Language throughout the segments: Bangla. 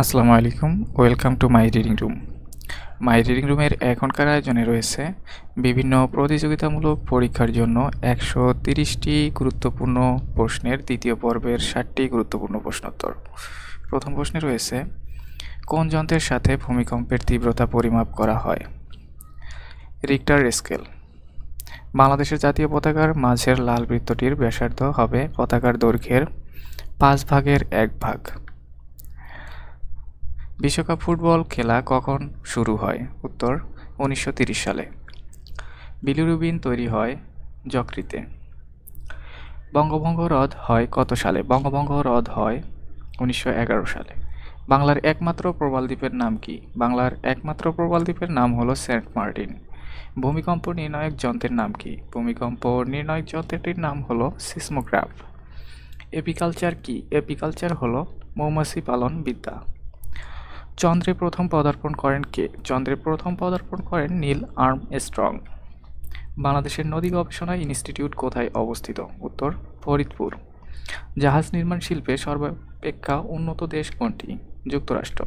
আসসালামু আলাইকুম, welcome to my reading room. My reading রুমের এখনকার আয়োজনে রয়েছে বিভিন্ন প্রতিযোগিতামূলক পরীক্ষার জন্য 130টি গুরুত্বপূর্ণ প্রশ্নের দ্বিতীয় পর্বের 60টি গুরুত্বপূর্ণ প্রশ্নোত্তর। প্রথম প্রশ্নে রয়েছে, কোন যন্ত্রের সাথে ভূমিকম্পের তীব্রতা পরিমাপ করা হয়? Richter scale. বাংলাদেশের জাতীয় পতাকার মাঝের লাল বৃত্তটির ব্যাসার্ধ হবে পতাকার দৈর্ঘ্যের 1/5 বিশ্বকাপ ফুটবল খেলা কখন শুরু হয়? উত্তর 1930 সালে। বিলিরুবিন তৈরি হয় যকৃতে। বঙ্গভঙ্গ রদ হয় কত সালে? বঙ্গভঙ্গ রদ হয় 1911 সালে। বাংলার একমাত্র প্রবাল দ্বীপের নাম কি? বাংলার একমাত্র প্রবাল দ্বীপের নাম হলো সেন্ট মার্টিন। ভূমিকম্প নির্ণায়ক যন্ত্রের নাম কি? ভূমিকম্প নির্ণায়ক যন্ত্রটির নাম হলো সিসমোগ্রাফ। এপিকালচার কি? এপিকালচার হলো মৌমাছি পালন বিদ্যা। চন্দ্রে প্রথম পদার্পণ করেন কে? চন্দ্রে প্রথম পদার্পণ করেন নীল আর্মস্ট্রং। বাংলাদেশের নদী গবেষণা ইনস্টিটিউট কোথায় অবস্থিত? উত্তর ফরিদপুর। জাহাজ নির্মাণ শিল্পে সর্বাপেক্ষা উন্নত দেশ কোনটি? যুক্তরাষ্ট্র।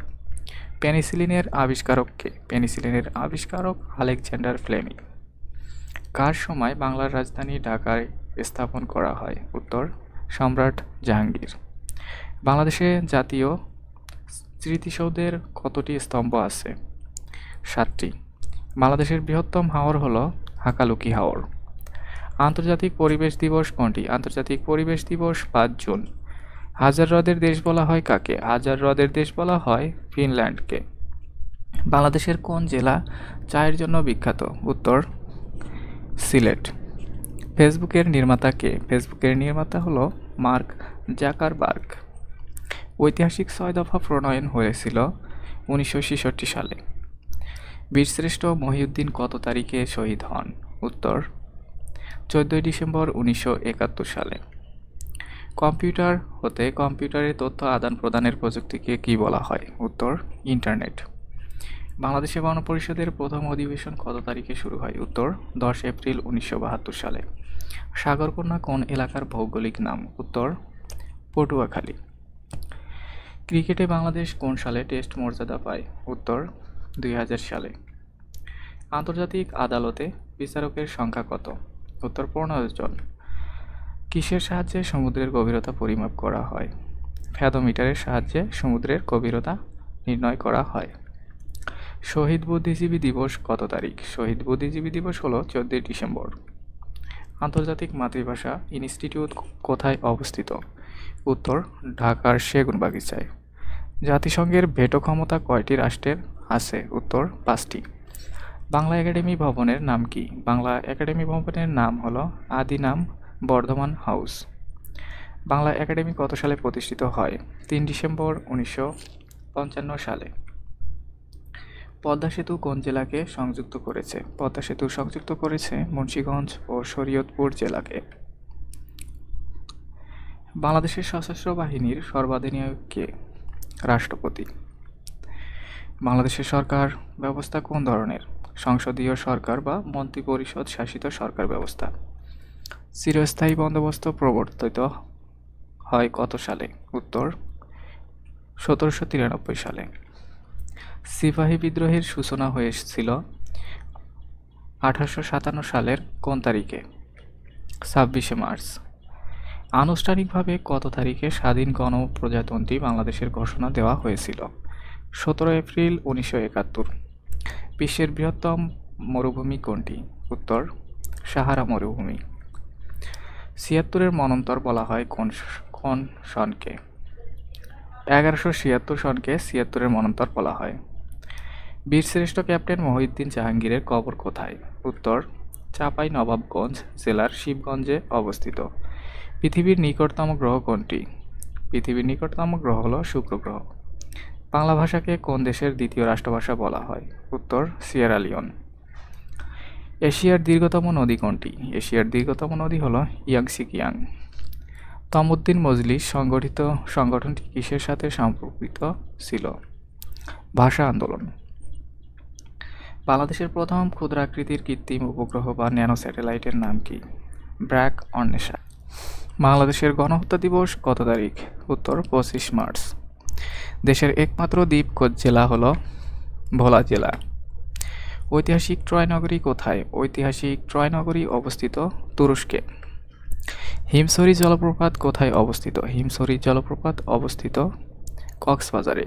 পেনিসিলিনের আবিষ্কারক কে? পেনিসিলিনের আবিষ্কারক আলেকজান্ডার ফ্লেমিং। কার সময় বাংলার রাজধানী ঢাকায় স্থাপন করা হয়? উত্তর সম্রাট জাহাঙ্গীর। বাংলাদেশে জাতীয় স্মৃতিসৌধের কতটি স্তম্ভ আছে? 7টি। বাংলাদেশের বৃহত্তম হাওর হল হাকালুকি হাওর। আন্তর্জাতিক পরিবেশ দিবস কোনটি? আন্তর্জাতিক পরিবেশ দিবস 5 জুন। হাজার হ্রদের দেশ বলা হয় কাকে? হাজার হ্রদের দেশ বলা হয় ফিনল্যান্ডকে। বাংলাদেশের কোন জেলা চায়ের জন্য বিখ্যাত? উত্তর সিলেট। ফেসবুকের নির্মাতা কে? ফেসবুকের নির্মাতা হলো মার্ক জাকারবার্গ। ঐতিহাসিক 6 দফা প্রণয়ন হয়েছিল 1966 সালে। বীরশ্রেষ্ঠ মহিউদ্দিন কত তারিখে শহীদ হন? উত্তর 14 ডিসেম্বর 1971 সালে। কম্পিউটার হতে কম্পিউটারে তথ্য আদান প্রদানের প্রযুক্তিকে কী বলা হয়? উত্তর ইন্টারনেট। বাংলাদেশে গণপরিষদের প্রথম অধিবেশন কত তারিখে শুরু হয়? উত্তর 10 এপ্রিল 1972 সালে। সাগরকন্যা কোন এলাকার ভৌগোলিক নাম? উত্তর পটুয়াখালী। ক্রিকেটে বাংলাদেশ কোন সালে টেস্ট মর্যাদা পায়? উত্তর 2000 সালে। আন্তর্জাতিক আদালতে বিচারকের সংখ্যা কত? উত্তর 15 জন। কিসের সাহায্যে সমুদ্রের গভীরতা পরিমাপ করা হয়? ফ্যাথোমিটারের সাহায্যে সমুদ্রের গভীরতা নির্ণয় করা হয়। শহীদ বুদ্ধিজীবী দিবস কত তারিখ? শহীদ বুদ্ধিজীবী দিবস হলো 14 ডিসেম্বর। আন্তর্জাতিক মাতৃভাষা ইনস্টিটিউট কোথায় অবস্থিত? উত্তর ঢাকার সেগুনবাগিচায়। জাতিসংঘের ভেটো ক্ষমতা কয়টি রাষ্ট্রের আছে? উত্তর 5টি। বাংলা একাডেমি ভবনের নাম কি? বাংলা একাডেমি ভবনের নাম হলো আদিনাম বর্ধমান হাউস। বাংলা একাডেমি কত সালে প্রতিষ্ঠিত হয়? 3 ডিসেম্বর 1955 সালে। পদ্মা সেতু কোন জেলাকে সংযুক্ত করেছে? পদ্মা সেতু সংযুক্ত করেছে মুন্সিগঞ্জ ও শরীয়তপুর জেলাকে। বাংলাদেশের সশস্ত্র বাহিনীর সর্বাধিনায়ক কে? রাষ্ট্রপতি। বাংলাদেশের সরকার ব্যবস্থা কোন ধরনের? সংসদীয় সরকার বা মন্ত্রিপরিষদ শাসিত সরকার ব্যবস্থা। চিরস্থায়ী বন্দোবস্ত প্রবর্তিত হয় কত সালে? উত্তর 1793 সালে। সিপাহী বিদ্রোহের সূচনা হয়েছিল 1857 সালের কোন তারিখে? 26 মার্চ। আনুষ্ঠানিকভাবে কত তারিখে স্বাধীন গণপ্রজাতন্ত্রী বাংলাদেশের ঘোষণা দেওয়া হয়েছিল? 17 এপ্রিল 1971। বিশ্বের বৃহত্তম মরুভূমি কোনটি? উত্তর সাহারা মরুভূমি। 76-এর মন্বন্তর বলা হয় কোন সনকে? 1176 সনকে 76-এর মন্বন্তর বলা হয়। বীরশ্রেষ্ঠ ক্যাপ্টেন মহিউদ্দিন জাহাঙ্গীরের কবর কোথায়? উত্তর চাঁপাইনবাবগঞ্জ জেলার শিবগঞ্জে অবস্থিত। পৃথিবীর নিকটতম গ্রহ কোনটি? পৃথিবীর নিকটতম গ্রহ হলো শুক্র গ্রহ। বাংলা ভাষাকে কোন দেশের দ্বিতীয় রাষ্ট্রভাষা বলা হয়? উত্তর সিয়েরা লিওন। এশিয়ার দীর্ঘতম নদী কোনটি? এশিয়ার দীর্ঘতম নদী হলো ইয়াংসি কিয়াং। তমুদ্দিন মজলিস সংগঠনটি কিসের সাথে সম্পর্কিত ছিল? ভাষা আন্দোলন। বাংলাদেশের প্রথম ক্ষুদ্রাকৃতির কৃত্রিম উপগ্রহ বা ন্যানো স্যাটেলাইটের নাম কি? ব্র্যাক অন্বেষা। বাংলাদেশের গণহত্যা দিবস কত তারিখ? উত্তর 25 মার্চ। দেশের একমাত্র দ্বীপ জেলা হলো ভোলা জেলা। ঐতিহাসিক ট্রয় নগরী কোথায়? ঐতিহাসিক ট্রয় নগরী অবস্থিত তুরস্কে। হিমছড়ি জলপ্রপাত কোথায় অবস্থিত? হিমছড়ি জলপ্রপাত অবস্থিত কক্সবাজারে।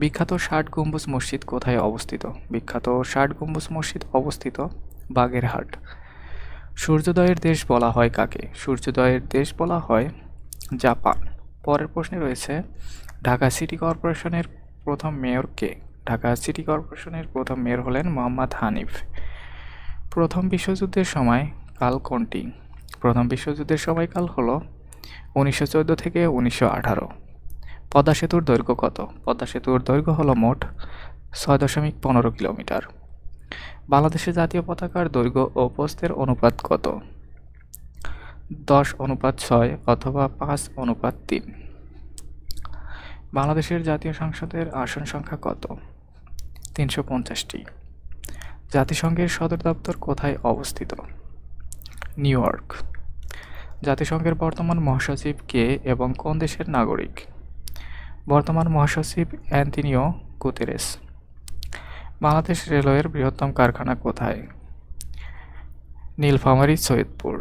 বিখ্যাত ৬০ গম্বুজ মসজিদ কোথায় অবস্থিত? বিখ্যাত ৬০ গম্বুজ মসজিদ অবস্থিত বাগেরহাট। সূর্যোদয়ের দেশ বলা হয় কাকে? সূর্যোদয়ের দেশ বলা হয় জাপান। পরের প্রশ্নে রয়েছে, ঢাকা সিটি কর্পোরেশনের প্রথম মেয়র কে? ঢাকা সিটি কর্পোরেশনের প্রথম মেয়র হলেন মোহাম্মদ হানিফ। প্রথম বিশ্বযুদ্ধের সময় কাল কোনটি? প্রথম বিশ্বযুদ্ধের সময়কাল হল ১৯১৪ থেকে ১৯১৮। পদ্মা সেতুর দৈর্ঘ্য কত? পদ্মা সেতুর দৈর্ঘ্য হল মোট ৬.১৫ কিলোমিটার। বাংলাদেশের জাতীয় পতাকার দৈর্ঘ্য ও প্রস্থের অনুপাত কত? ১০:৬ অথবা ৫:৩। বাংলাদেশের জাতীয় সংসদের আসন সংখ্যা কত? ৩৫০টি। জাতিসংঘের সদর দপ্তর কোথায় অবস্থিত? New York. জাতিসংঘের বর্তমান মহাসচিব কে এবং কোন দেশের নাগরিক? বর্তমান মহাসচিব অ্যান্টোনিও গুতেরেস। বাংলাদেশ রেলওয়ের বৃহত্তম কারখানা কোথায়? নীলফামারী, সৈয়দপুর।